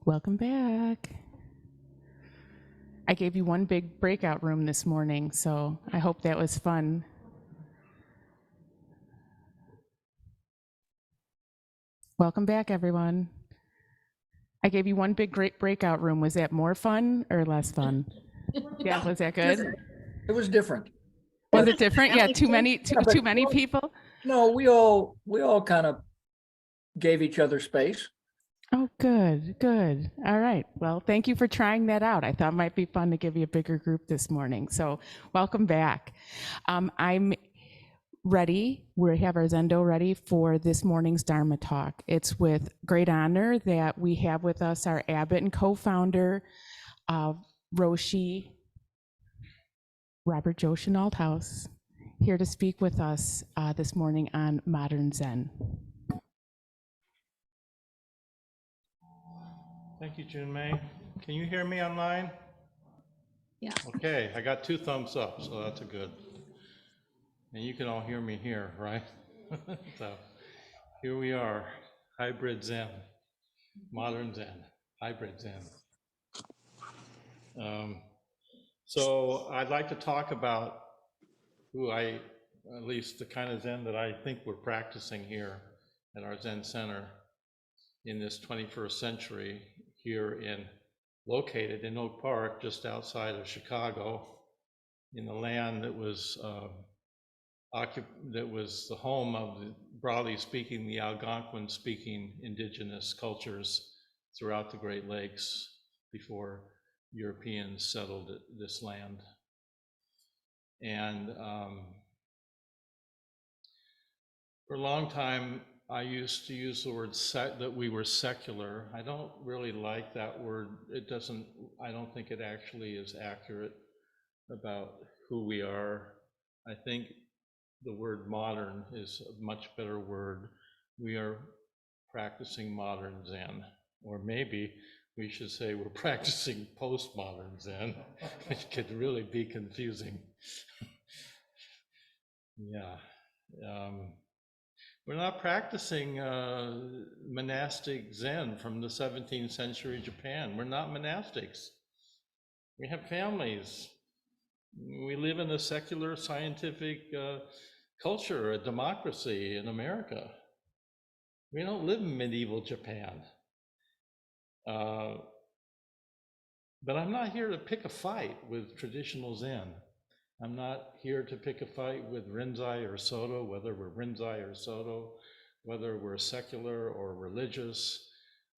Welcome back. I gave you one big breakout room this morning, so I hope that was fun. Welcome back, everyone. I gave you one big great breakout room. Was that more fun or less fun? Yeah, was that good? Different. It was different. Was it different? Yeah, too many people? No, we all kind of gave each other space. Oh, good, good. All right. Well, thank you for trying that out. I thought it might be fun to give you a bigger group this morning. So welcome back. I'm ready. We have our Zendo ready for this morning's Dharma talk. It's with great honor that we have with us our abbot and co-founder, Roshi, Robert Joshin Althouse, here to speak with us this morning on modern Zen. Thank you, Junmei. Can you hear me online? Yeah. Okay, I got 2 thumbs up, so that's a good. And you can all hear me here, right? So here we are, hybrid Zen, modern Zen, hybrid Zen. So I'd like to talk about at least the kind of Zen that I think we're practicing here at our Zen Center in this 21st century here located in Oak Park, just outside of Chicago, in the land that was the home of, broadly speaking, the Algonquin-speaking indigenous cultures throughout the Great Lakes before Europeans settled this land. And for a long time, I used to use the word that we were secular. I don't really like that word. I don't think it actually is accurate about who we are. I think the word modern is a much better word. We are practicing modern Zen, or maybe we should say we're practicing postmodern Zen, which could really be confusing. Yeah. We're not practicing monastic Zen from the 17th century Japan. We're not monastics. We have families. We live in a secular scientific culture, a democracy in America. We don't live in medieval Japan. But I'm not here to pick a fight with traditional Zen. I'm not here to pick a fight with Rinzai or Soto, whether we're Rinzai or Soto, whether we're secular or religious.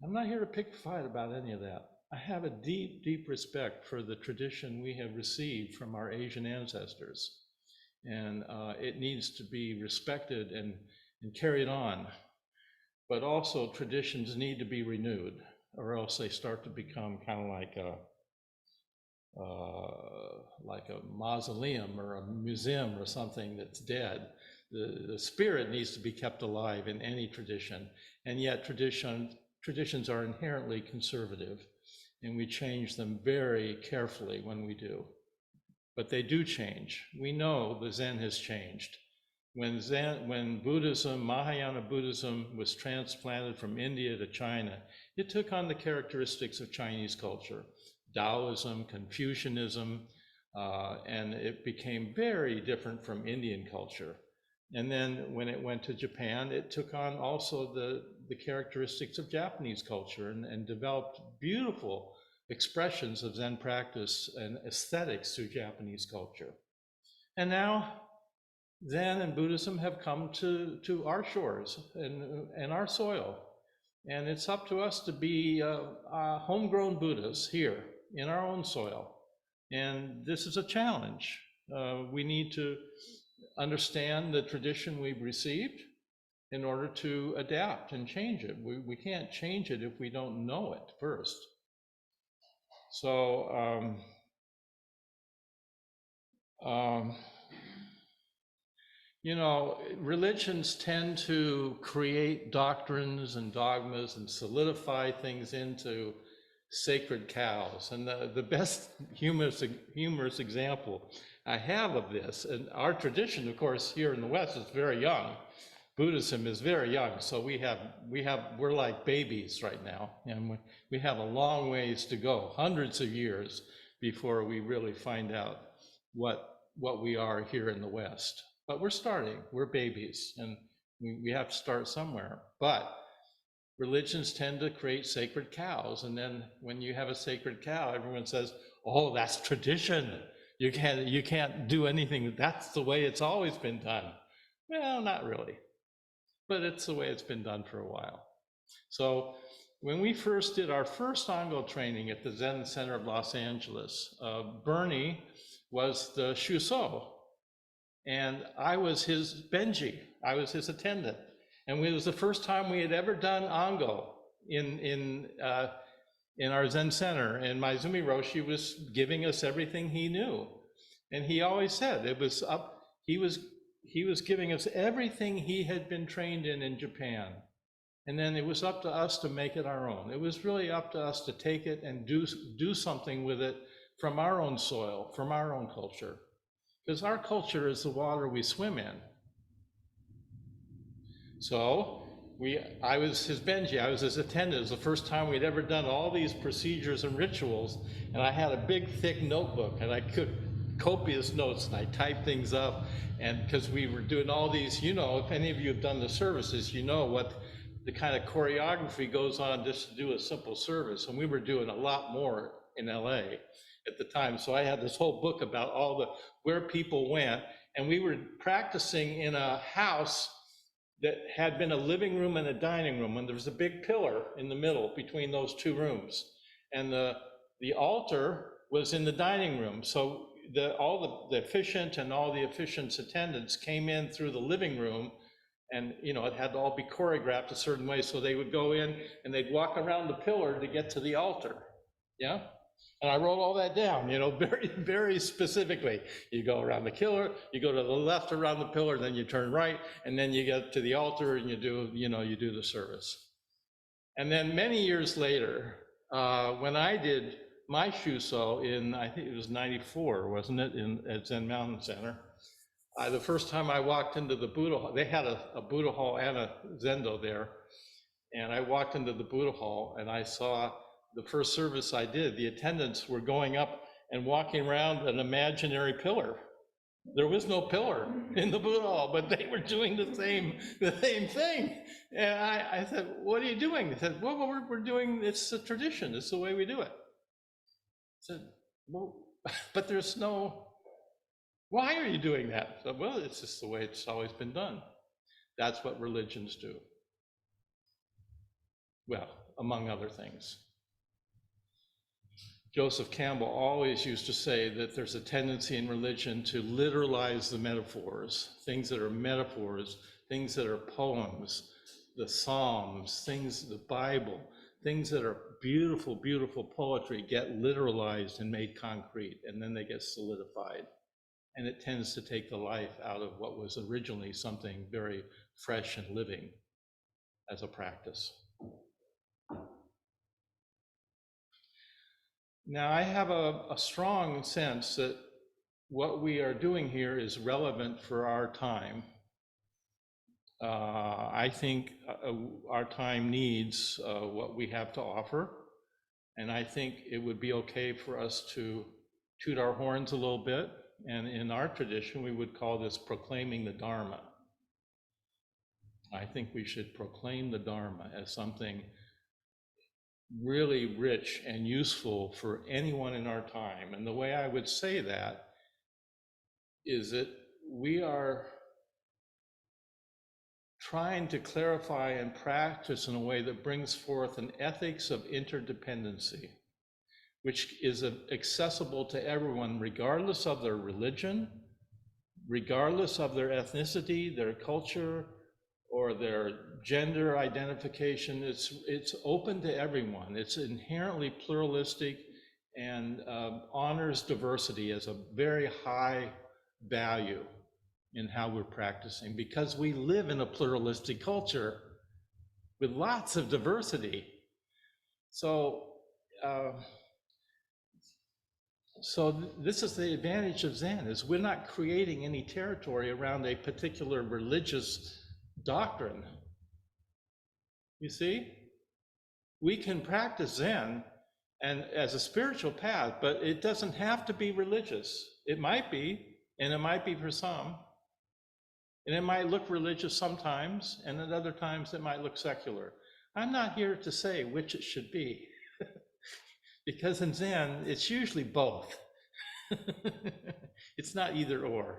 I'm not here to pick a fight about any of that. I have a deep, deep respect for the tradition we have received from our Asian ancestors. And it needs to be respected and carried on. But also traditions need to be renewed, or else they start to become kind of like a mausoleum or a museum or something that's dead. The spirit needs to be kept alive in any tradition, and yet traditions are inherently conservative, and we change them very carefully when we do. But they do change. We know the Zen has changed. When Buddhism, Mahayana Buddhism, was transplanted from India to China, it took on the characteristics of Chinese culture. Taoism, Confucianism, and it became very different from Indian culture. And then when it went to Japan, it took on also the characteristics of Japanese culture and developed beautiful expressions of Zen practice and aesthetics through Japanese culture. And now Zen and Buddhism have come to our shores and our soil. And it's up to us to be homegrown Buddhas here in our own soil. And this is a challenge. We need to understand the tradition we've received in order to adapt and change it. We can't change it if we don't know it first. So, you know, religions tend to create doctrines and dogmas and solidify things into sacred cows. And the best humorous example I have of this, and our tradition, of course, here in the West is very young, Buddhism is very young, so we're like babies right now, and we have a long ways to go, hundreds of years before we really find out what we are here in the West. But we're starting, we're babies, and we have to start somewhere. But religions tend to create sacred cows, and then when you have a sacred cow, everyone says, oh, that's tradition. You can't do anything. That's the way it's always been done. Well, not really, but it's the way it's been done for a while. So when we first did our first Ango training at the Zen Center of Los Angeles, Bernie was the Shuso, and I was his Benji. I was his attendant. And it was the first time we had ever done Ango in our Zen center. And Maizumi Roshi was giving us everything he knew. And he always said it was up, he was giving us everything he had been trained in Japan. And then it was up to us to make it our own. It was really up to us to take it and do something with it from our own soil, from our own culture. Because our culture is the water we swim in. So I was his Benji, I was his attendant. It was the first time we'd ever done all these procedures and rituals, and I had a big, thick notebook, and I could copious notes, and I typed things up, and because we were doing all these, you know, if any of you have done the services, you know what the kind of choreography goes on just to do a simple service, and we were doing a lot more in LA at the time. So I had this whole book about where people went, and we were practicing in a house that had been a living room and a dining room, and there was a big pillar in the middle between those two rooms. And the altar was in the dining room. So all the officiant and all the officiant's attendants came in through the living room, and you know, it had to all be choreographed a certain way. So they would go in and they'd walk around the pillar to get to the altar. Yeah. And I wrote all that down, you know, very, very specifically. You go around the pillar, you go to the left around the pillar, then you turn right, and then you get to the altar and you do the service. And then many years later, when I did my Shuso in, I think it was 94, wasn't it, at Zen Mountain Center, the first time I walked into the Buddha hall, they had a Buddha hall and a Zendo there, and I walked into the Buddha hall and I saw the first service I did, the attendants were going up and walking around an imaginary pillar. There was no pillar in the Buddha hall, but they were doing the same thing. And I said, what are you doing? They said, well, we're doing, it's a tradition, it's the way we do it. I said, well, but there's no, why are you doing that? I said, well, it's just the way it's always been done. That's what religions do. Well, among other things. Joseph Campbell always used to say that there's a tendency in religion to literalize the metaphors, things that are metaphors, things that are poems, the Psalms, the Bible, things that are beautiful, beautiful poetry get literalized and made concrete, and then they get solidified. And it tends to take the life out of what was originally something very fresh and living as a practice. Now, I have a strong sense that what we are doing here is relevant for our time. I think our time needs what we have to offer, and I think it would be okay for us to toot our horns a little bit, and in our tradition, we would call this proclaiming the Dharma. I think we should proclaim the Dharma as something really rich and useful for anyone in our time. And the way I would say that is that we are trying to clarify and practice in a way that brings forth an ethics of interdependency, which is accessible to everyone, regardless of their religion, regardless of their ethnicity, their culture, or their gender identification. It's open to everyone. It's inherently pluralistic and honors diversity as a very high value in how we're practicing, because we live in a pluralistic culture with lots of diversity. So this is the advantage of Zen, is we're not creating any territory around a particular religious doctrine. You see? We can practice Zen and as a spiritual path, but it doesn't have to be religious. It might be, and it might be for some. And it might look religious sometimes, and at other times it might look secular. I'm not here to say which it should be, because in Zen, it's usually both. It's not either or.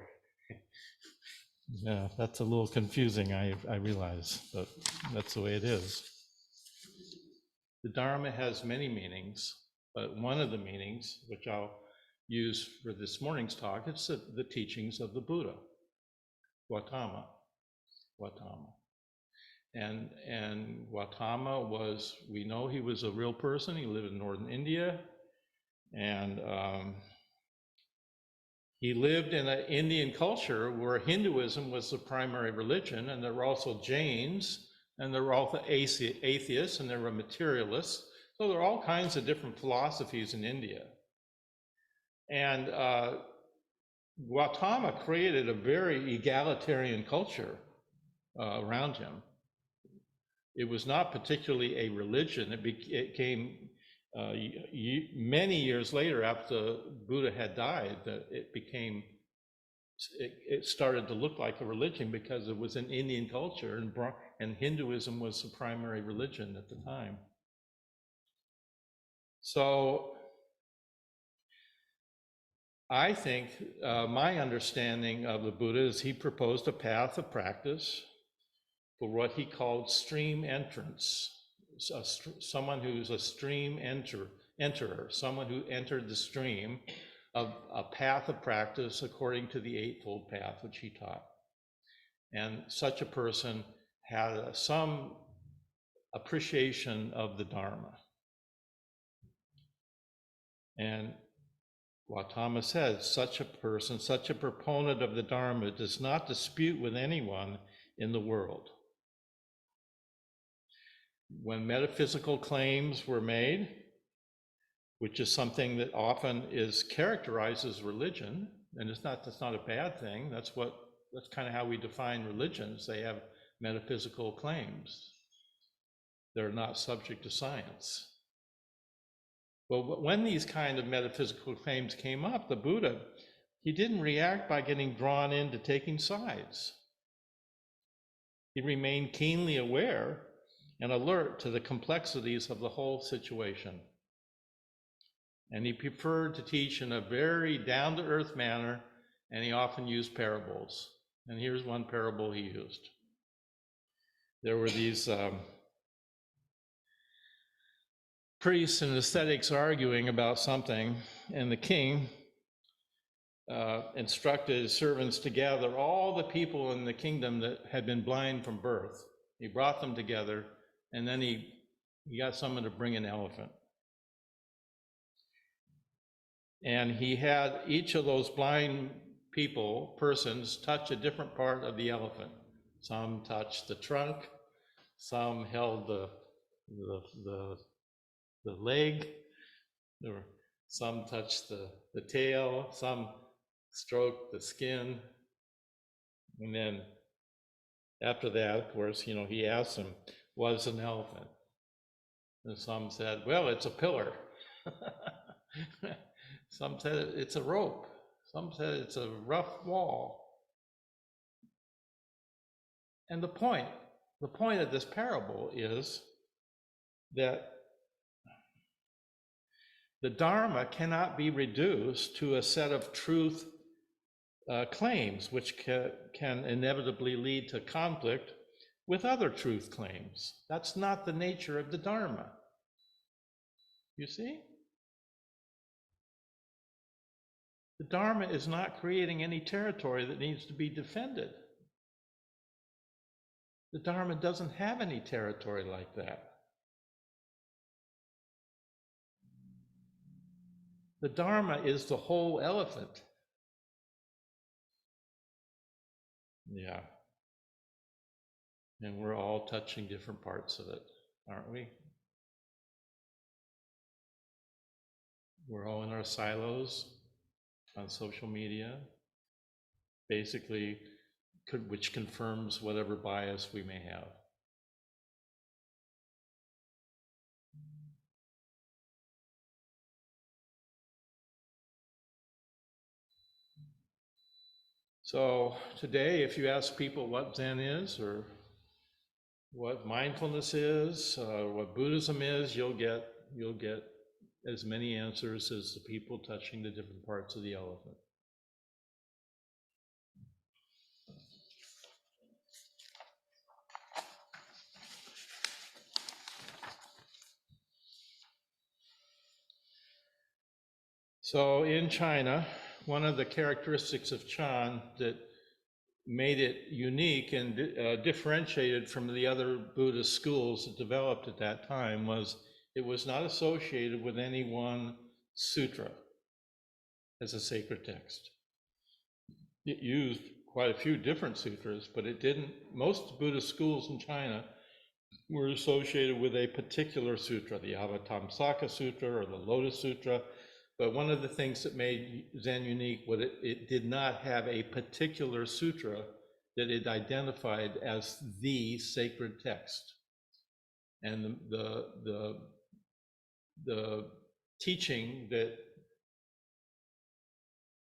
Yeah, that's a little confusing, I realize, but that's the way it is. The Dharma has many meanings, but one of the meanings, which I'll use for this morning's talk, is the teachings of the Buddha, Gautama. And Gautama was, we know he was a real person. He lived in northern India, and he lived in an Indian culture where Hinduism was the primary religion, and there were also Jains, and there were also atheists, and there were materialists. So there are all kinds of different philosophies in India. And Gautama created a very egalitarian culture around him. It was not particularly a religion. It came many years later, after Buddha had died, that it started to look like a religion because it was an Indian culture, and Hinduism was the primary religion at the time. So I think my understanding of the Buddha is he proposed a path of practice for what he called stream entrance, someone who's a stream enterer, someone who entered the stream of a path of practice according to the Eightfold Path, which he taught. And such a person had some appreciation of the Dharma. And Gautama says, such a person, such a proponent of the Dharma does not dispute with anyone in the world. When metaphysical claims were made, which is something that often is characterized as religion, and that's not a bad thing. That's kind of how we define religions. They have metaphysical claims. They're not subject to science. Well, when these kind of metaphysical claims came up, the Buddha, he didn't react by getting drawn into taking sides. He remained keenly aware and alert to the complexities of the whole situation. And he preferred to teach in a very down-to-earth manner, and he often used parables. And here's one parable he used. There were these priests and ascetics arguing about something, and the king instructed his servants to gather all the people in the kingdom that had been blind from birth. He brought them together, and then he got someone to bring an elephant. And he had each of those blind persons touch a different part of the elephant. Some touched the trunk, some held the leg, some touched the tail, some stroked the skin. And then after that, of course, he asked them, what is an elephant? And some said, well, it's a pillar. Some said it's a rope. Some said it's a rough wall. And the point of this parable is that the Dharma cannot be reduced to a set of truth claims, which can inevitably lead to conflict with other truth claims. That's not the nature of the Dharma. You see? The Dharma is not creating any territory that needs to be defended. The Dharma doesn't have any territory like that. The Dharma is the whole elephant. Yeah. And we're all touching different parts of it, aren't we? We're all in our silos on social media, basically which confirms whatever bias we may have. So today, if you ask people what Zen is, or what mindfulness is, what Buddhism is, you'll get as many answers as the people touching the different parts of the elephant. So in China, one of the characteristics of Chan that made it unique and differentiated from the other Buddhist schools that developed at that time was it was not associated with any one sutra as a sacred text. It used quite a few different sutras, but it didn't. Most Buddhist schools in China were associated with a particular sutra, the Avatamsaka Sutra or the Lotus Sutra. But one of the things that made Zen unique was it did not have a particular sutra that it identified as the sacred text. And the teaching that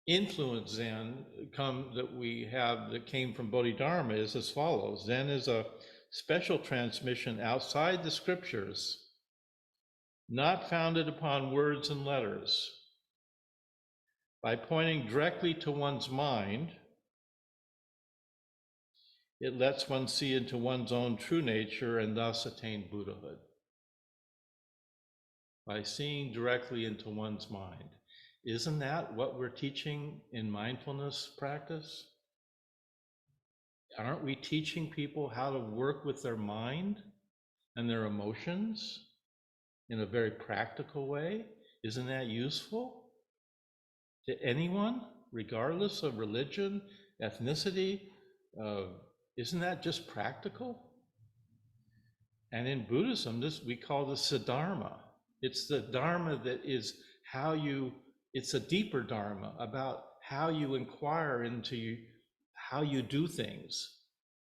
influenced Zen that came from Bodhidharma is as follows. Zen is a special transmission outside the scriptures, not founded upon words and letters. By pointing directly to one's mind, it lets one see into one's own true nature and thus attain Buddhahood. By seeing directly into one's mind. Isn't that what we're teaching in mindfulness practice? Aren't we teaching people how to work with their mind and their emotions in a very practical way? Isn't that useful to anyone, regardless of religion, ethnicity? Isn't that just practical? And in Buddhism, we call this the Dharma. It's the Dharma that is it's a deeper Dharma about how you inquire into how you do things,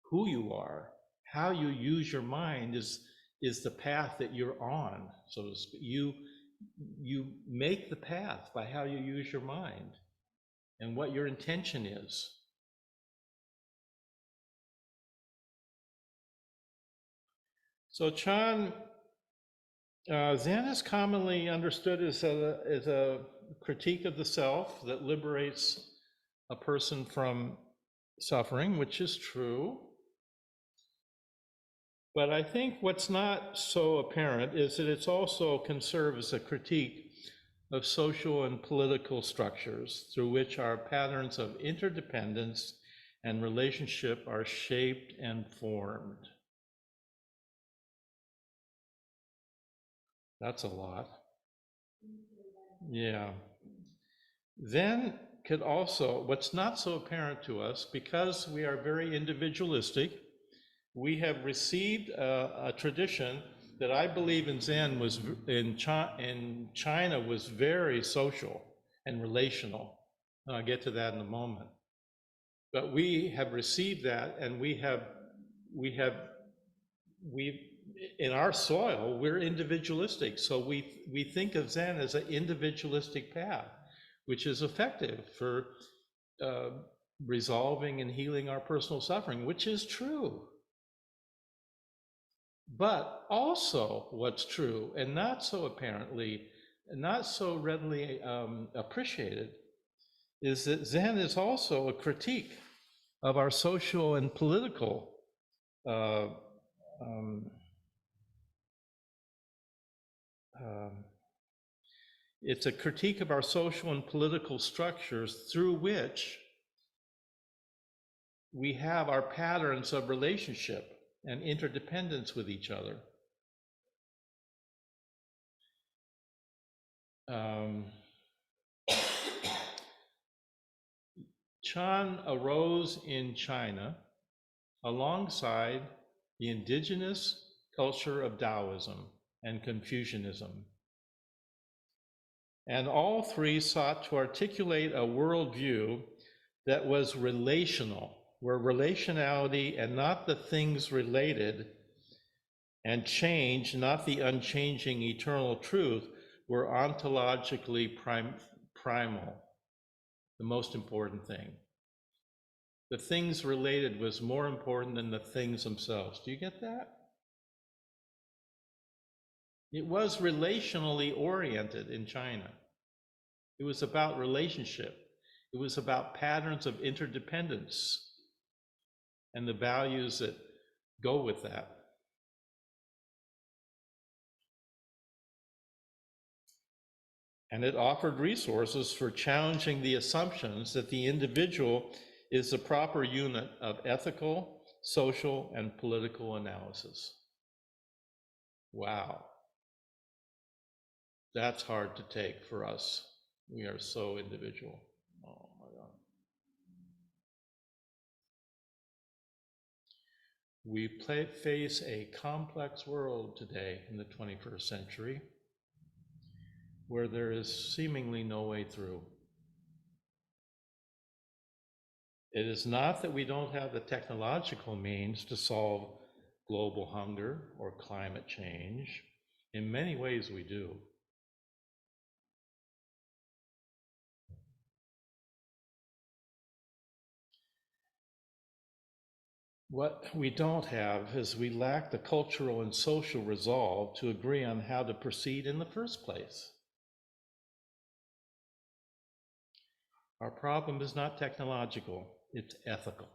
who you are, how you use your mind is the path that you're on, so to speak. You make the path by how you use your mind and what your intention is. So Zen is commonly understood as a critique of the self that liberates a person from suffering, which is true. But I think what's not so apparent is that it's also can serve as a critique of social and political structures through which our patterns of interdependence and relationship are shaped and formed. That's a lot. Yeah. Then could also, what's not so apparent to us, because we are very individualistic, we have received a tradition that I believe in Zen was in China was very social and relational. I'll get to that in a moment. But we have received that, and we in our soil, we're individualistic. So we think of Zen as an individualistic path, which is effective for resolving and healing our personal suffering, which is true. But also what's true, and not so readily appreciated, is that Zen is also a critique of our social and political it's a critique of our social and political structures through which we have our patterns of relationship and interdependence with each other. Chan arose in China alongside the indigenous culture of Taoism and Confucianism. And all three sought to articulate a worldview that was relational where relationality and not the things related, and change, not the unchanging eternal truth, were ontologically primal, the most important thing. The things related was more important than the things themselves. Do you get that? It was relationally oriented in China. It was about relationship. It was about patterns of interdependence and the values that go with that. And it offered resources for challenging the assumptions that the individual is the proper unit of ethical, social, and political analysis. Wow. That's hard to take for us. We are so individual. Oh my God. We face a complex world today in the 21st century where there is seemingly no way through. It is not that we don't have the technological means to solve global hunger or climate change. In many ways we do. What we don't have is we lack the cultural and social resolve to agree on how to proceed in the first place. Our problem is not technological, it's ethical.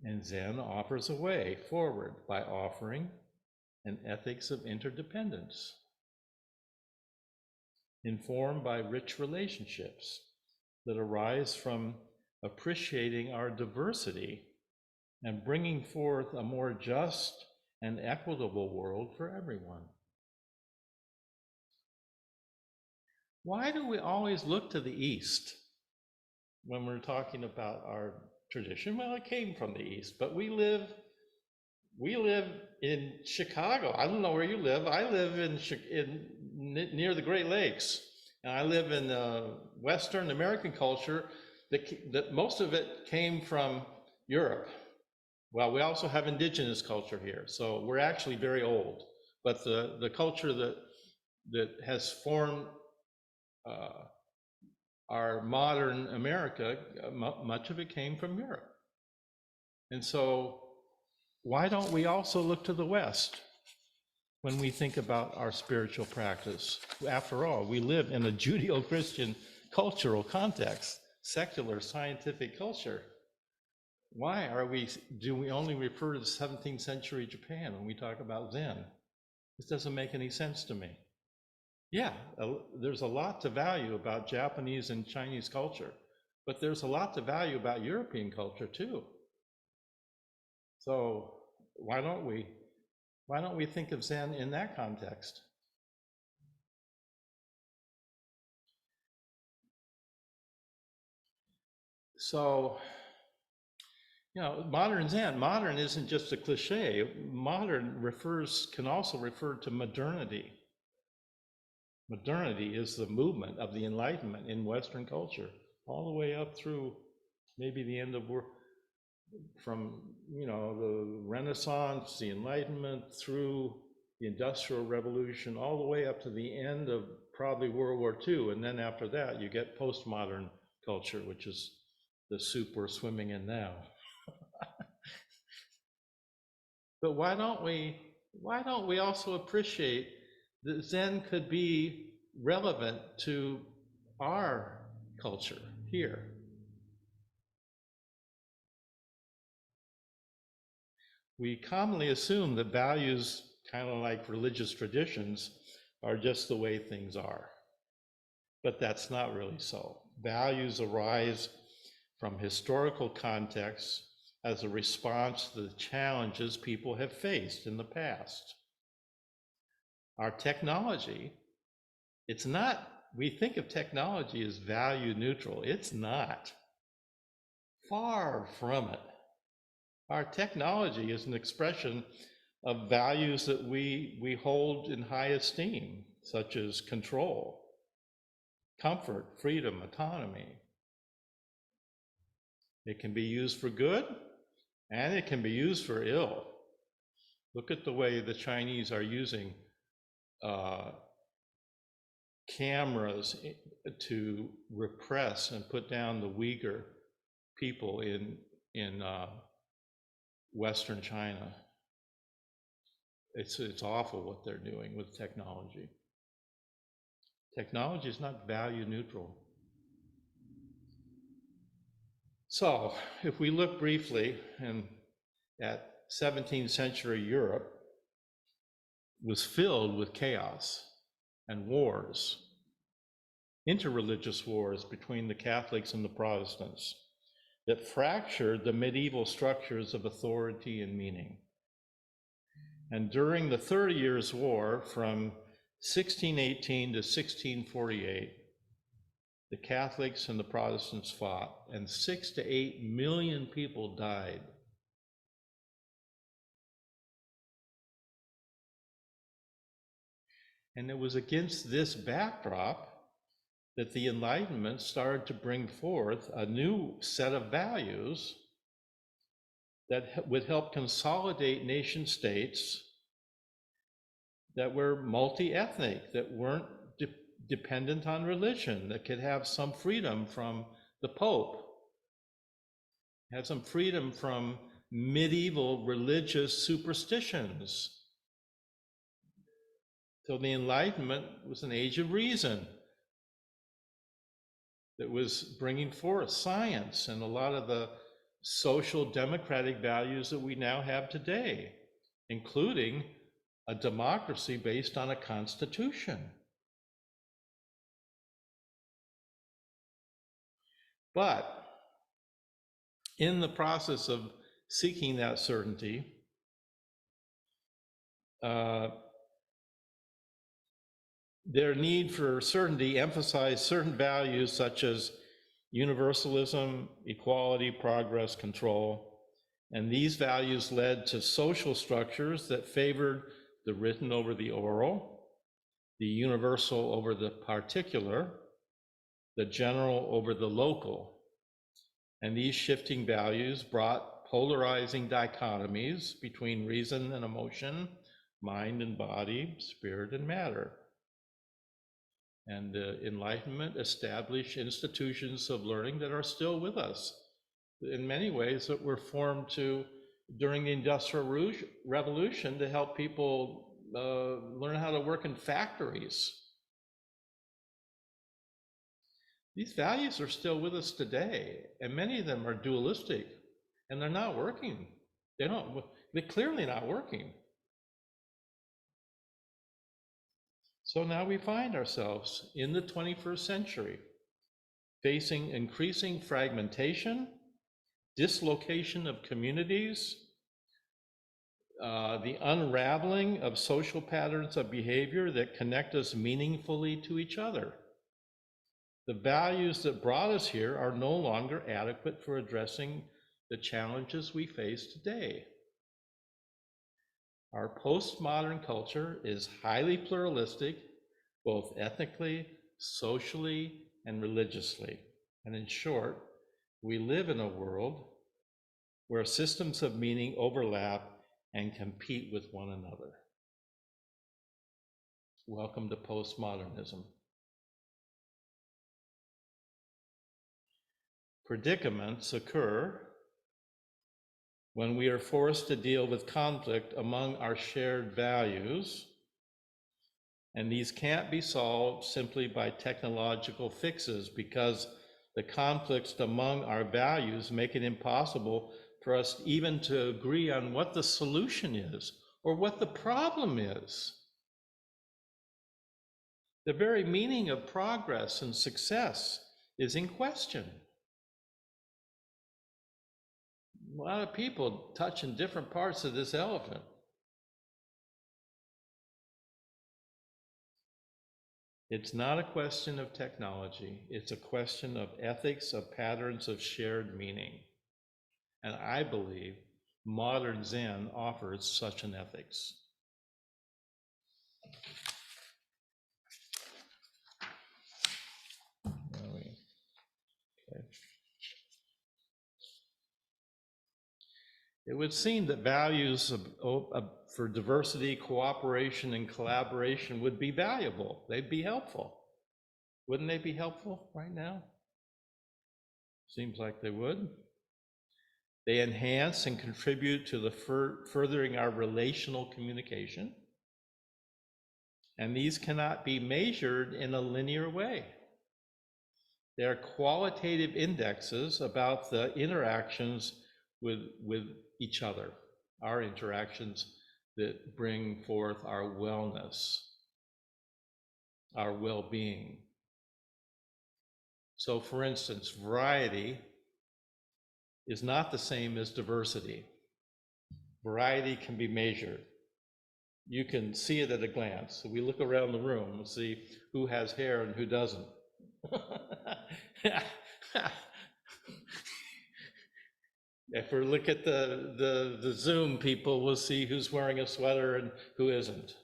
And Zen offers a way forward by offering an ethics of interdependence, informed by rich relationships that arise from appreciating our diversity and bringing forth a more just and equitable world for everyone. Why do we always look to the East when we're talking about our tradition? Well, it came from the East, but we live in Chicago. I don't know where you live. I live near the Great Lakes, and I live in Western American culture that most of it came from Europe. Well, we also have indigenous culture here, so we're actually very old. But the culture that has formed our modern America, much of it came from Europe. And so why don't we also look to the West when we think about our spiritual practice? After all, we live in a Judeo-Christian cultural context, secular scientific culture. Why do we only refer to the 17th century Japan when we talk about Zen? This doesn't make any sense to me. Yeah, there's a lot to value about Japanese and Chinese culture, but there's a lot to value about European culture too. So why don't we think of Zen in that context? So, modern Zen, modern isn't just a cliche. Modern can also refer to modernity. Modernity is the movement of the Enlightenment in Western culture, all the way up through maybe the end of from the Renaissance, the Enlightenment, through the Industrial Revolution, all the way up to the end of probably World War II. And then after that, you get postmodern culture, which is the soup we're swimming in now. But why don't we also appreciate that Zen could be relevant to our culture here? We commonly assume that values, kind of like religious traditions, are just the way things are. But that's not really so. Values arise from historical contexts as a response to the challenges people have faced in the past. Our technology, we think of technology as value neutral. It's not. Far from it. Our technology is an expression of values that we hold in high esteem, such as control, comfort, freedom, autonomy. It can be used for good, and it can be used for ill. Look at the way the Chinese are using cameras to repress and put down the Uyghur people in Western China. It's awful what they're doing with technology. Technology is not value neutral. So if we look briefly at 17th century Europe was filled with chaos and wars, interreligious wars between the Catholics and the Protestants that fractured the medieval structures of authority and meaning. And during the 30 Years' War from 1618 to 1648, the Catholics and the Protestants fought, and 6 to 8 million people died. And it was against this backdrop that the Enlightenment started to bring forth a new set of values that would help consolidate nation states that were multi-ethnic, that weren't dependent on religion, that could have some freedom from the Pope, have some freedom from medieval religious superstitions. So the Enlightenment was an age of reason that was bringing forth science and a lot of the social democratic values that we now have today, including a democracy based on a constitution. But in the process of seeking that certainty, their need for certainty emphasized certain values such as universalism, equality, progress, control. And these values led to social structures that favored the written over the oral, the universal over the particular, the general over the local. And these shifting values brought polarizing dichotomies between reason and emotion, mind and body, spirit and matter. And the Enlightenment established institutions of learning that are still with us in many ways, that were formed during the Industrial Revolution to help people learn how to work in factories. These values are still with us today, and many of them are dualistic, and they're not working. They're clearly not working. So now we find ourselves in the 21st century, facing increasing fragmentation, dislocation of communities, the unraveling of social patterns of behavior that connect us meaningfully to each other. The values that brought us here are no longer adequate for addressing the challenges we face today. Our postmodern culture is highly pluralistic, both ethnically, socially, and religiously. And in short, we live in a world where systems of meaning overlap and compete with one another. Welcome to postmodernism. Predicaments occur when we are forced to deal with conflict among our shared values, and these can't be solved simply by technological fixes, because the conflicts among our values make it impossible for us even to agree on what the solution is or what the problem is. The very meaning of progress and success is in question. A lot of people touching different parts of this elephant. It's not a question of technology. It's a question of ethics, of patterns of shared meaning. And I believe modern Zen offers such an ethics. It would seem that values for diversity, cooperation, and collaboration would be valuable. They'd be helpful. Wouldn't they be helpful right now? Seems like they would. They enhance and contribute to the furthering our relational communication. And these cannot be measured in a linear way. They are qualitative indexes about the interactions with each other, our interactions that bring forth our wellness, our well-being. So for instance, variety is not the same as diversity. Variety can be measured. You can see it at a glance. So we look around the room and see who has hair and who doesn't. If we look at the Zoom people, we'll see who's wearing a sweater and who isn't.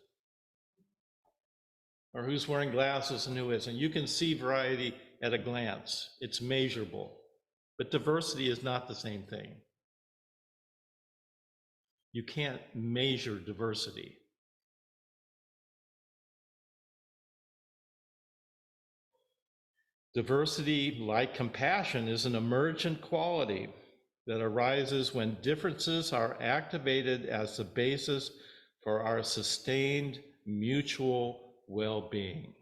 Or who's wearing glasses and who isn't. You can see variety at a glance. It's measurable. But diversity is not the same thing. You can't measure diversity. Diversity, like compassion, is an emergent quality that arises when differences are activated as the basis for our sustained mutual well-being.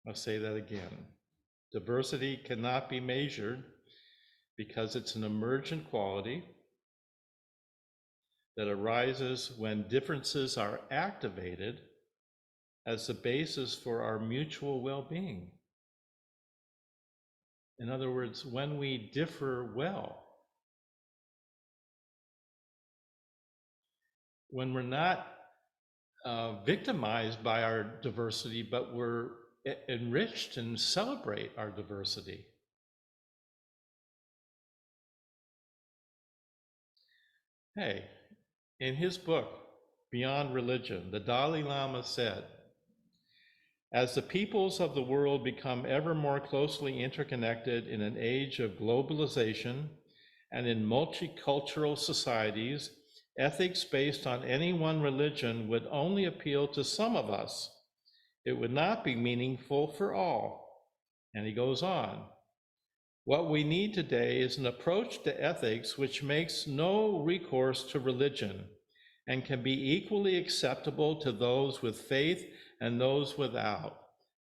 I'll say that again. Diversity cannot be measured because it's an emergent quality that arises when differences are activated as the basis for our mutual well-being. In other words, when we differ well, when we're not victimized by our diversity, but we're enriched and celebrate our diversity. Hey, in his book, Beyond Religion, the Dalai Lama said, as the peoples of the world become ever more closely interconnected in an age of globalization and in multicultural societies, ethics based on any one religion would only appeal to some of us. It would not be meaningful for all. And he goes on, what we need today is an approach to ethics which makes no recourse to religion and can be equally acceptable to those with faith and those without,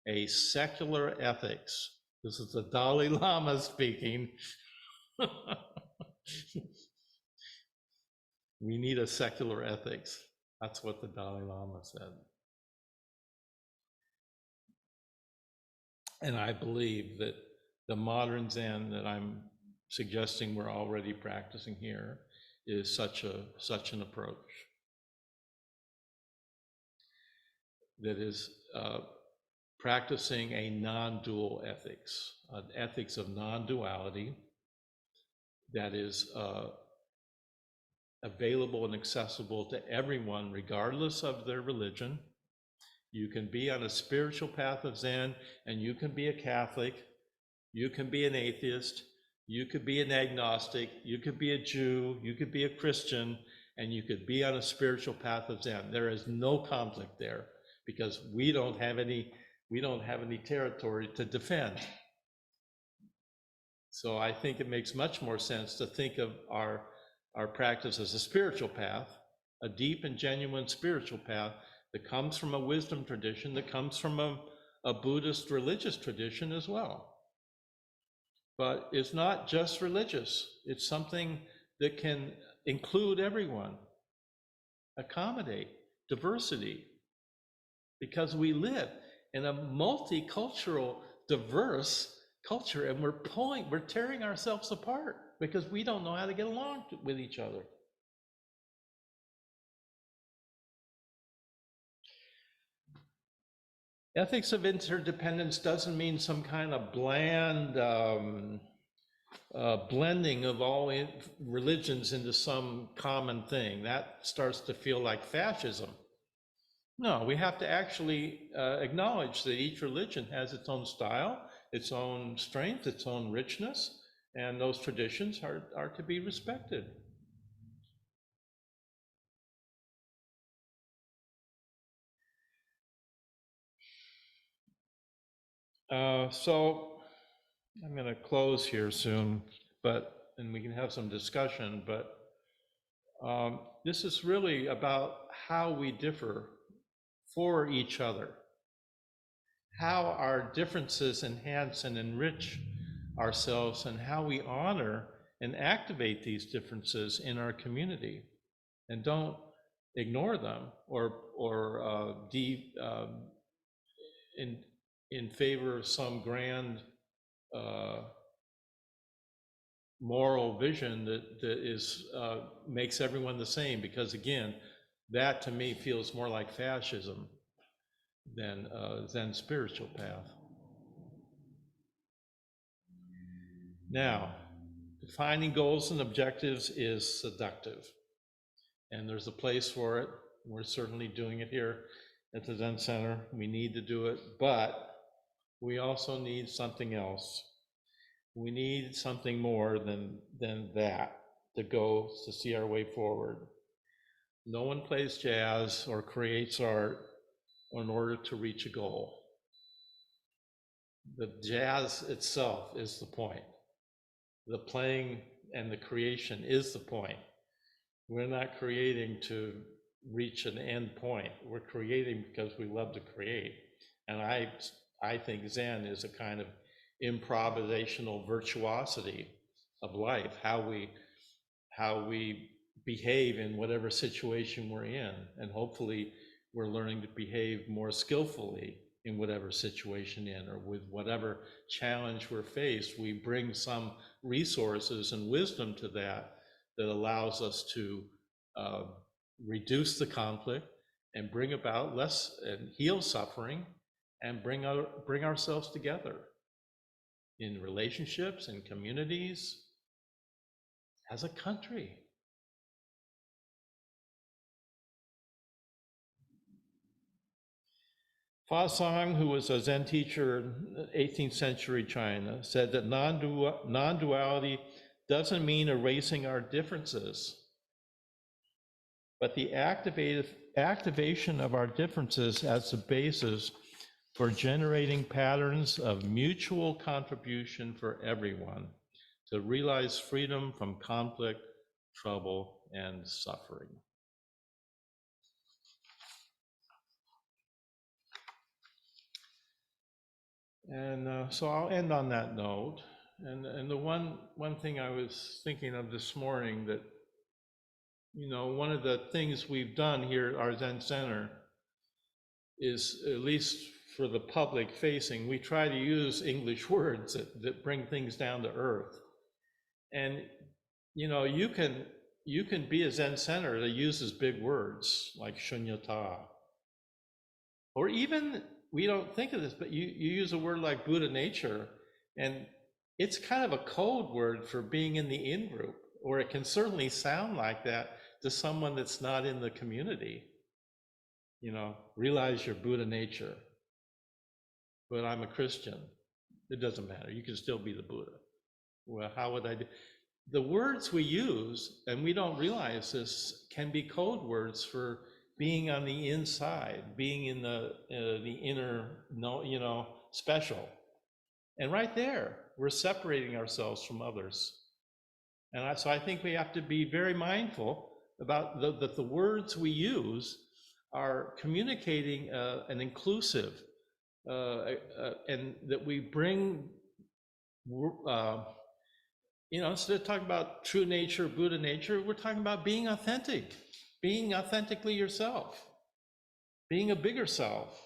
a secular ethics. This is the Dalai Lama speaking. We need a secular ethics. That's what the Dalai Lama said. And I believe that the modern Zen that I'm suggesting we're already practicing here is such an approach that is practicing a non-dual ethics, an ethics of non-duality that is available and accessible to everyone regardless of their religion. You can be on a spiritual path of Zen, and you can be a Catholic, you can be an atheist, you could be an agnostic, you could be a Jew, you could be a Christian, and you could be on a spiritual path of Zen. There is no conflict there because we don't have any territory to defend. So I think it makes much more sense to think of our practice as a spiritual path, a deep and genuine spiritual path that comes from a wisdom tradition, that comes from a Buddhist religious tradition as well. But it's not just religious. It's something that can include everyone, accommodate diversity, because we live in a multicultural, diverse culture, and we're tearing ourselves apart because we don't know how to get along with each other. Ethics of interdependence doesn't mean some kind of bland blending of all religions into some common thing. That starts to feel like fascism. No, we have to actually acknowledge that each religion has its own style, its own strength, its own richness, And those traditions are to be respected. So I'm going to close here soon, and we can have some discussion, but this is really about how we differ for each other, how our differences enhance and enrich ourselves, and how we honor and activate these differences in our community, and don't ignore them or in favor of some grand moral vision that is makes everyone the same, because again, that to me feels more like fascism than spiritual path. Now, defining goals and objectives is seductive, and there's a place for it. We're certainly doing it here at the Zen Center. We need to do it, but we also need something else. We need something more than that to see our way forward. No one plays jazz or creates art in order to reach a goal. The jazz itself is the point. The playing and the creation is the point. We're not creating to reach an end point. We're creating because we love to create. And I think Zen is a kind of improvisational virtuosity of life, how we behave in whatever situation we're in, and hopefully we're learning to behave more skillfully in whatever situation or with whatever challenge we're faced. We bring some resources and wisdom to that allows us to reduce the conflict and bring about less and heal suffering and bring ourselves together in relationships and communities, as a country. Fa Sang, who was a Zen teacher in 18th century China, said that non-duality doesn't mean erasing our differences, but the activation of our differences as the basis for generating patterns of mutual contribution for everyone to realize freedom from conflict, trouble, and suffering. And so I'll end on that note. And the one thing I was thinking of this morning, that, one of the things we've done here at our Zen Center is, at least for the public facing, we try to use English words that bring things down to earth. And, you can be a Zen Center that uses big words like shunyata, or even, we don't think of this, but you use a word like Buddha nature, and it's kind of a code word for being in the in-group, or it can certainly sound like that to someone that's not in the community. Realize your Buddha nature. But I'm a Christian. It doesn't matter. You can still be the Buddha. Well, how would I do? The words we use, and we don't realize this, can be code words for being on the inside, being in the inner, special. And right there, we're separating ourselves from others. And so I think we have to be very mindful about that the words we use are communicating an inclusive, and that we bring, instead of talking about true nature, Buddha nature, we're talking about being authentic, being authentically yourself, being a bigger self.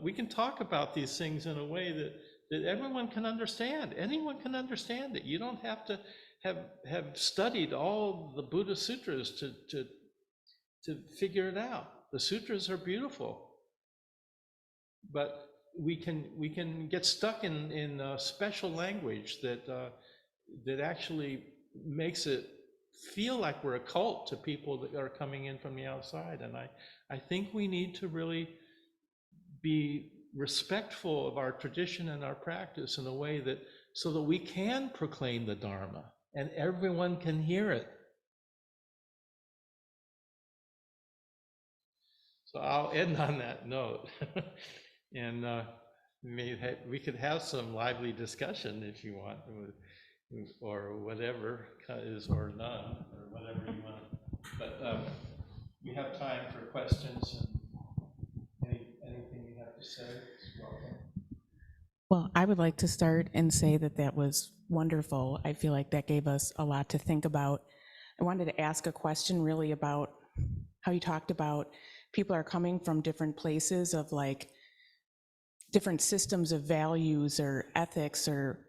We can talk about these things in a way that everyone can understand. Anyone can understand it. You don't have to have studied all the Buddha sutras to figure it out. The sutras are beautiful, but we can get stuck in special language that actually makes it feel like we're a cult to people that are coming in from the outside. And I think we need to really be respectful of our tradition and our practice in a way that so that we can proclaim the Dharma and everyone can hear it. So I'll end on that note. And we could have some lively discussion if you want, or whatever is, or none, or whatever you want. But we have time for questions and anything you have to say. Welcome. Well, I would like to start and say that that was wonderful. I feel like that gave us a lot to think about. I wanted to ask a question really about how you talked about people are coming from different places of like different systems of values or ethics or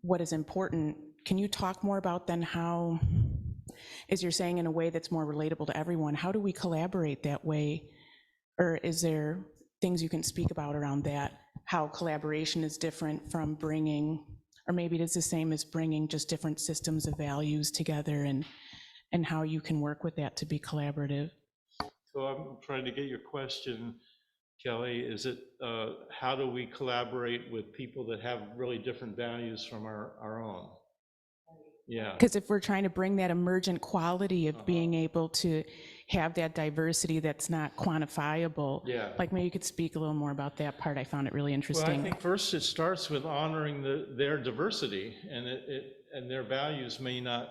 what is important. Can you talk more about then how, as you're saying in a way that's more relatable to everyone, how do we collaborate that way? Or is there things you can speak about around that? How collaboration is different from bringing, or maybe it is the same as bringing just different systems of values together, and how you can work with that to be collaborative? So I'm trying to get your question, Kelly. Is it how do we collaborate with people that have really different values from our own? Yeah. Because if we're trying to bring that emergent quality of being able to have that diversity that's not quantifiable, Yeah. like maybe you could speak a little more about that part. I found it really interesting. Well, I think first it starts with honoring their diversity, and and their values may not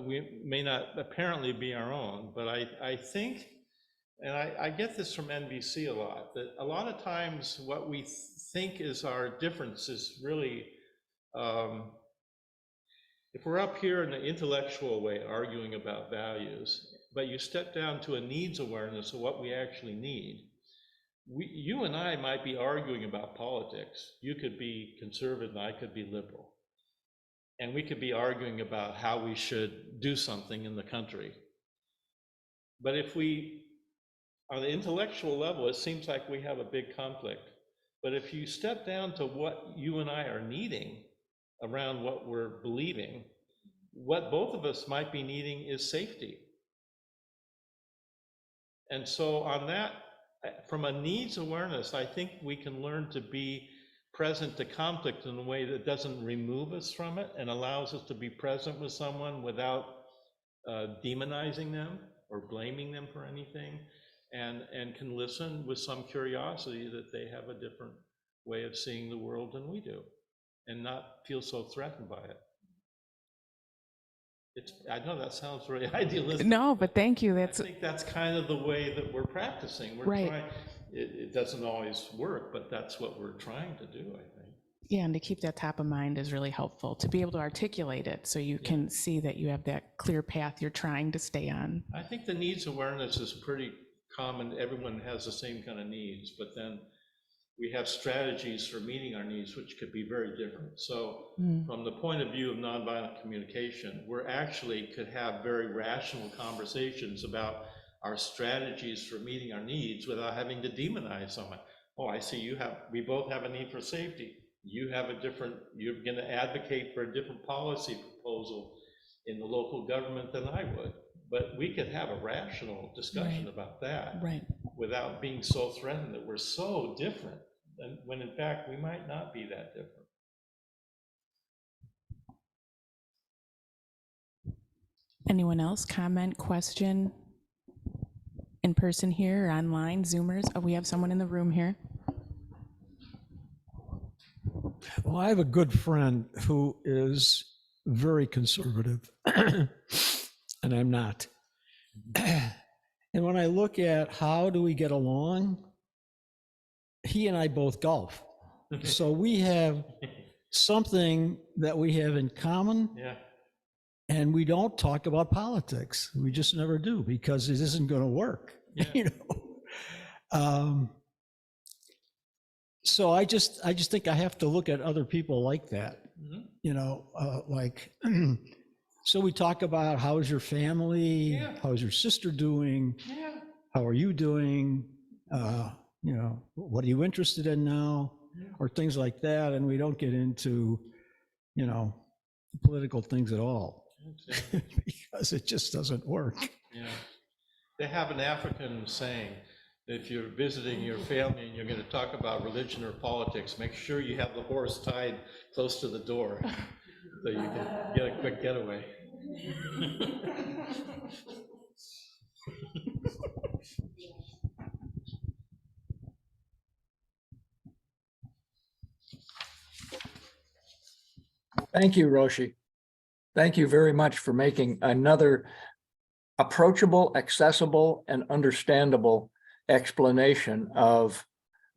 we may not apparently be our own, but I think, and I get this from NBC a lot, that a lot of times what we think is our difference is really, if we're up here in an intellectual way arguing about values, but you step down to a needs awareness of what we actually need, you and I might be arguing about politics. You could be conservative and I could be liberal. And we could be arguing about how we should do something in the country. But if we, on the intellectual level, it seems like we have a big conflict. But if you step down to what you and I are needing around what we're believing, what both of us might be needing is safety. And so on that, from a needs awareness, I think we can learn to be present to conflict in a way that doesn't remove us from it and allows us to be present with someone without demonizing them or blaming them for anything, and can listen with some curiosity that they have a different way of seeing the world than we do, and not feel so threatened by it. I know that sounds very idealistic. No, but thank you. I think that's kind of the way that we're practicing. We're right. trying. It doesn't always work, but that's what we're trying to do, I think. Yeah, and to keep that top of mind is really helpful, to be able to articulate it so you can see that you have that clear path you're trying to stay on. I think the needs awareness is pretty common. Everyone has the same kind of needs, but then we have strategies for meeting our needs, which could be very different. So from the point of view of nonviolent communication, we're actually could have very rational conversations about our strategies for meeting our needs without having to demonize someone. Oh, I see we both have a need for safety. You're going to advocate for a different policy proposal in the local government than I would. But we could have a rational discussion about that without being so threatened that we're so different, when in fact we might not be that different. Anyone else? Comment, question? In person here or online, Zoomers? Oh, we have someone in the room here. Well, I have a good friend who is very conservative, and I'm not. And when I look at how do we get along, he and I both golf. So we have something that we have in common. Yeah. And we don't talk about politics. We just never do, because it isn't going to work. Yeah. You know. So I just think I have to look at other people like that. You know, like. So we talk about how's your family, how's your sister doing, how are you doing, you know, what are you interested in now, or things like that, and we don't get into, you know, political things at all. Because it just doesn't work. Yeah. They have an African saying, If you're visiting your family and you're going to talk about religion or politics, make sure you have the horse tied close to the door so you can get a quick getaway. Thank you, Roshi. Thank you very much for making another approachable, accessible, and understandable explanation of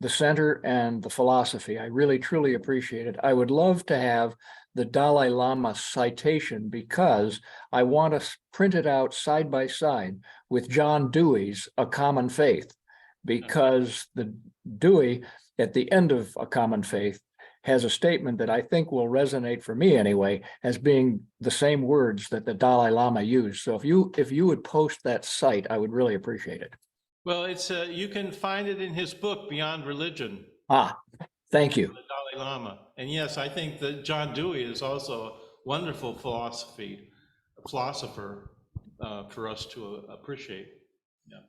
the center and the philosophy. I really, truly appreciate it. I would love to have the Dalai Lama citation because I want to print it out side by side with John Dewey's A Common Faith, because the Dewey at the end of A Common Faith has a statement that I think will resonate for me anyway, as being the same words that the Dalai Lama used. So if you would post that site, I would really appreciate it. Well, it's you can find it in his book, Beyond Religion. Ah, thank you. The Dalai Lama. And yes, I think that John Dewey is also a wonderful philosopher for us to appreciate. Yeah.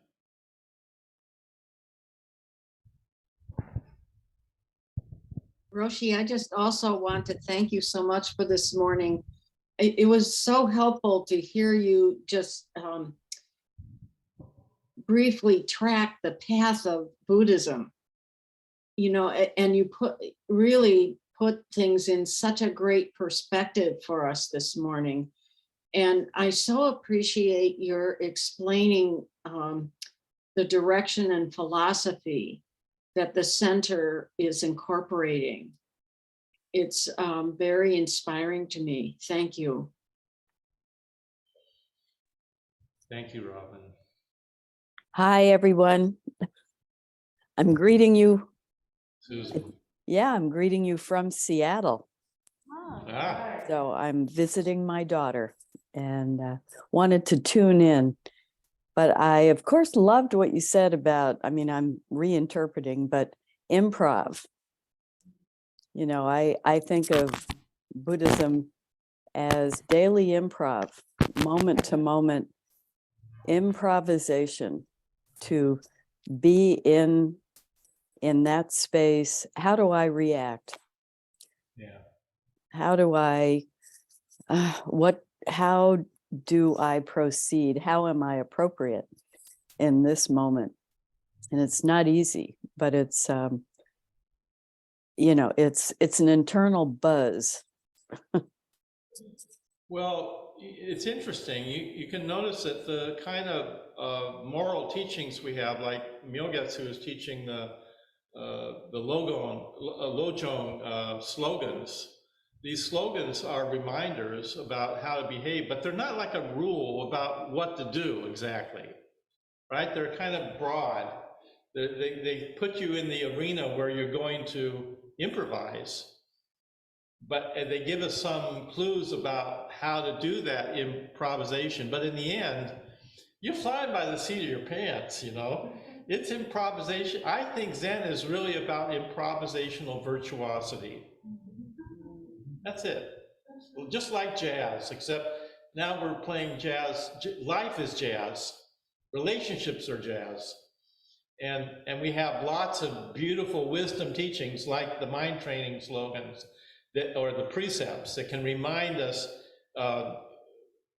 Roshi, I just also want to thank you so much for this morning. It was so helpful to hear you just briefly track the path of Buddhism, you know, and you really put things in such a great perspective for us this morning. And I so appreciate your explaining the direction and philosophy that the center is incorporating. It's very inspiring to me. Thank you. Thank you, Robin. Hi, everyone. I'm greeting you. Susan. Yeah, I'm greeting you from Seattle. Ah. So I'm visiting my daughter and wanted to tune in. But I, of course, loved what you said about, I mean, I'm reinterpreting, but improv. You know, I think of Buddhism as daily improv, moment to moment improvisation, to be in that space. How do I react? Yeah. How do I, how do I proceed? How am I appropriate in this moment? And it's not easy, but it's, you know, it's an internal buzz. Well, it's interesting. You can notice that the kind of moral teachings we have, like Myogetsu is teaching the Lojong slogans. These slogans are reminders about how to behave, but they're not like a rule about what to do exactly, right? They're kind of broad. They put you in the arena where you're going to improvise, but they give us some clues about how to do that improvisation. But in the end, you're flying by the seat of your pants, you know? It's improvisation. I think Zen is really about improvisational virtuosity. That's it. Well, just like jazz, except now we're playing jazz. Life is jazz. Relationships are jazz. And we have lots of beautiful wisdom teachings like the mind training slogans that, or the precepts that can remind us that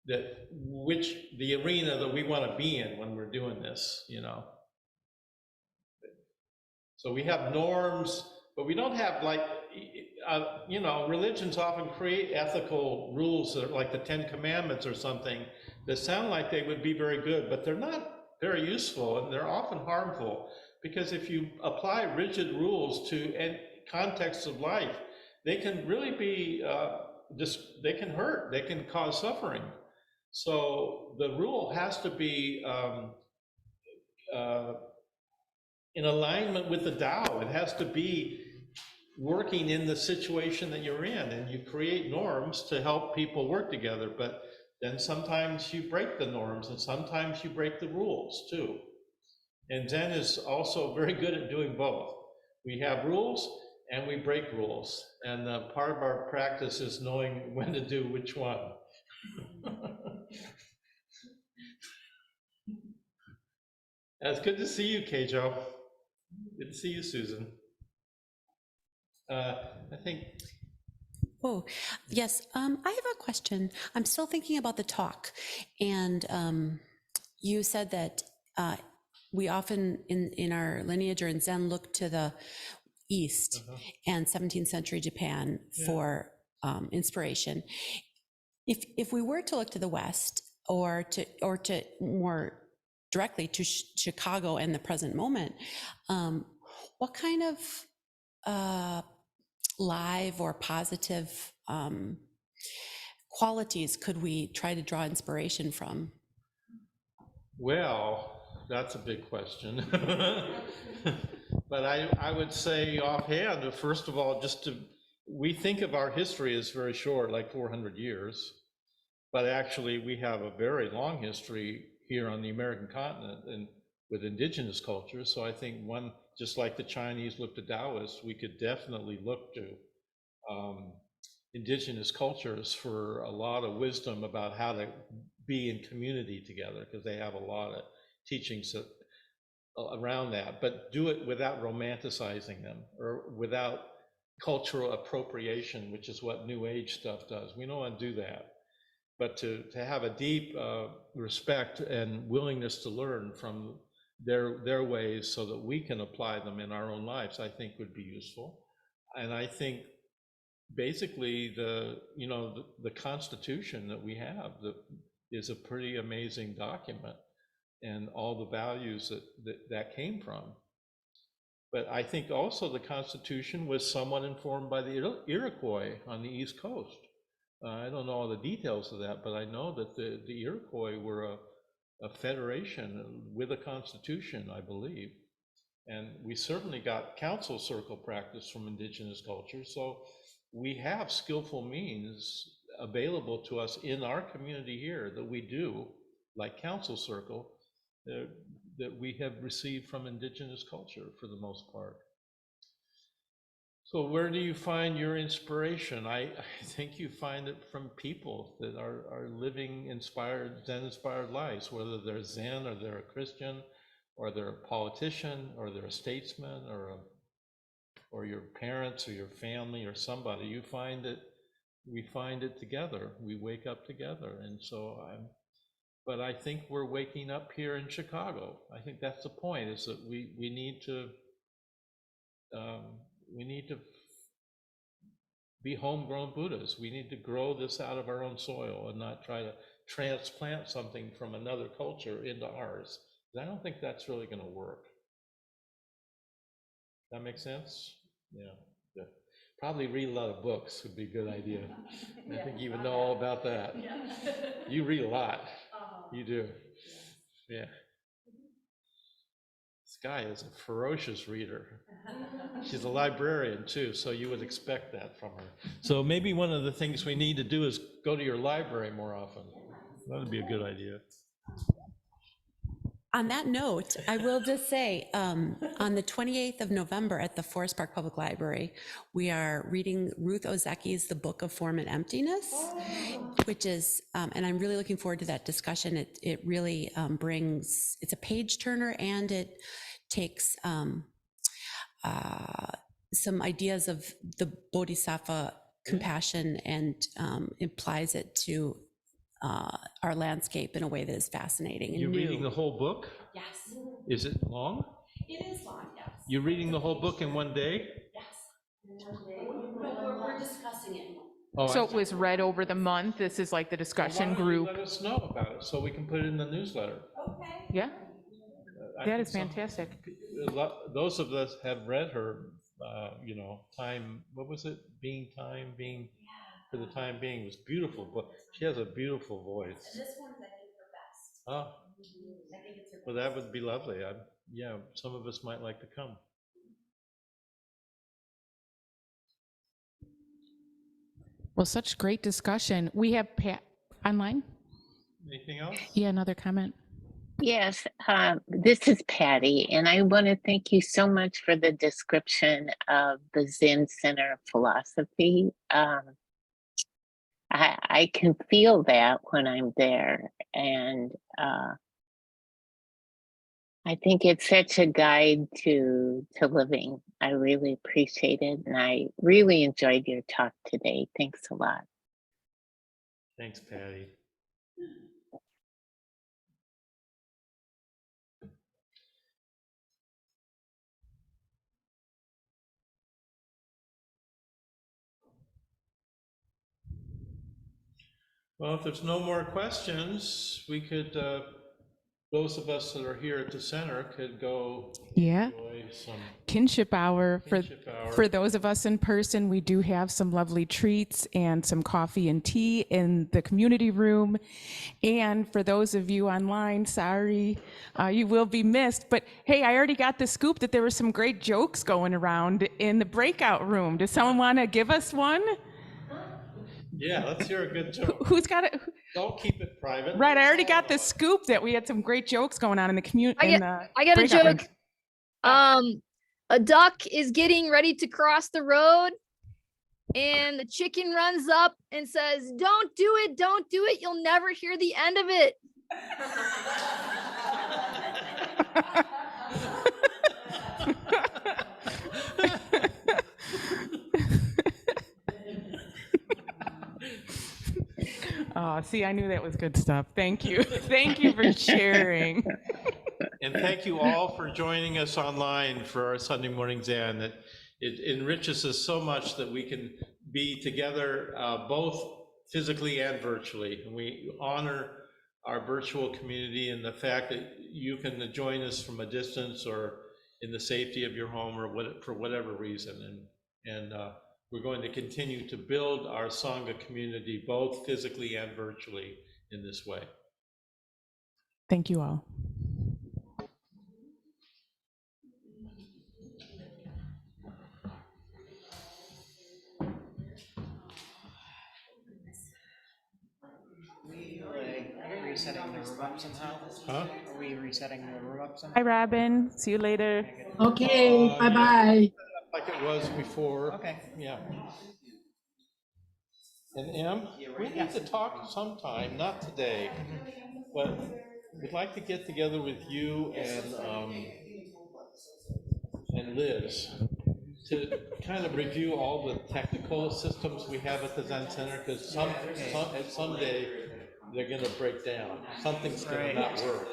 the arena that we want to be in when we're doing this, you know. So we have norms, but we don't have like, you know, religions often create ethical rules that are like the 10 Commandments or something that sound like they would be very good, but they're not very useful and they're often harmful, because if you apply rigid rules to any context of life, they can really be, they can hurt, they can cause suffering. So the rule has to be in alignment with the Tao. It has to be working in the situation that you're in, and you create norms to help people work together, but then sometimes you break the norms and sometimes you break the rules too. And Zen is also very good at doing both. We have rules and we break rules, and part of our practice is knowing when to do which one. It's good to see you, Keijo. Good to see you, Susan. I think. Oh, yes. I have a question. I'm still thinking about the talk. And you said that we often in our lineage or in Zen look to the East and 17th century Japan for inspiration. If we were to look to the West or to more directly to Chicago and the present moment, what kind of live or positive qualities could we try to draw inspiration from? Well, that's a big question. But I would say offhand, first of all, we think of our history as very short, like 400 years, but actually we have a very long history here on the American continent and with indigenous cultures. So I think just like the Chinese looked to Taoists, we could definitely look to indigenous cultures for a lot of wisdom about how to be in community together, because they have a lot of teachings around that, but do it without romanticizing them or without cultural appropriation, which is what New Age stuff does. We don't want to do that, but to have a deep respect and willingness to learn from their ways so that we can apply them in our own lives, I think would be useful. And I think basically the Constitution that we have is a pretty amazing document, and all the values that came from. But I think also the Constitution was somewhat informed by the Iroquois on the East Coast. I don't know all the details of that, but I know that the Iroquois were a federation with a constitution, I believe. And we certainly got council circle practice from indigenous cultures. So we have skillful means available to us in our community here that we do, like council circle, that we have received from indigenous culture for the most part. So where do you find your inspiration? I think you find it from people that are living inspired, Zen-inspired lives, whether they're Zen or they're a Christian or they're a politician or they're a statesman or your parents or your family or somebody. We find it together. We wake up together. And so but I think we're waking up here in Chicago. I think that's the point, is that we need to be homegrown Buddhas. We need to grow this out of our own soil and not try to transplant something from another culture into ours. I don't think that's really going to work. That make sense? Yeah. Probably read a lot of books would be a good idea. I think you would know all about that. You read a lot. You do. Yeah. This guy is a ferocious reader. She's a librarian too, so you would expect that from her. So maybe one of the things we need to do is go to your library more often. That would be a good idea. On that note, I will just say, on the 28th of November at the Forest Park Public Library, we are reading Ruth Ozeki's The Book of Form and Emptiness, which is, and I'm really looking forward to that discussion. It really it's a page turner, and it takes some ideas of the Bodhisattva compassion and applies it to our landscape in a way that is fascinating and You're new. reading the whole book? Yes. Is it long? It is long, yes. You're reading the whole book in one day? Yes. We're discussing it. Oh, So it was read over the month. This is like the discussion group. Let us know about it so we can put it in the newsletter. Okay. Yeah, I that think is fantastic. Those of us have read her, time, what was it? For the time being, was beautiful, but she has a beautiful voice. And this one's, I think, her best. Oh, I think it's her best. well, that would be lovely. Yeah, some of us might like to come. Well, such great discussion. We have Pat online. Anything else? Yeah, another comment. Yes, this is Patty, and I want to thank you so much for the description of the Zen Center of Philosophy. I can feel that when I'm there, and I think it's such a guide to living. I really appreciate it, and I really enjoyed your talk today. Thanks a lot. Thanks, Patty. Well, if there's no more questions, we could, those of us that are here at the center could go Yeah. enjoy some Kinship hour. kinship hour. For those of us in person, we do have some lovely treats and some coffee and tea in the community room. And for those of you online, sorry, you will be missed. But hey, I already got the scoop that there were some great jokes going around in the breakout room. Does someone want to give us one? Yeah, let's hear a good joke. Who's got it? Don't keep it private. Right, I already got the scoop that we had some great jokes going on in the community. I got a joke. A duck is getting ready to cross the road, and the chicken runs up and says, "Don't do it, don't do it. You'll never hear the end of it." Oh, see, I knew that was good stuff. Thank you. Thank you for sharing. And thank you all for joining us online for our Sunday morning Zen. It enriches us so much that we can be together both physically and virtually. And we honor our virtual community and the fact that you can join us from a distance or in the safety of your home or for whatever reason. And we're going to continue to build our Sangha community both physically and virtually in this way. Thank you all. Resetting the room up somehow? Huh? Are we resetting the room up somehow? Hi, Robin. See you later. Okay, bye-bye. Like it was before. Okay. Yeah. And Em, we need to talk sometime, not today, but we'd like to get together with you and Liz to kind of review all the technical systems we have at the Zen Center, because someday they're going to break down. Something's going to not work.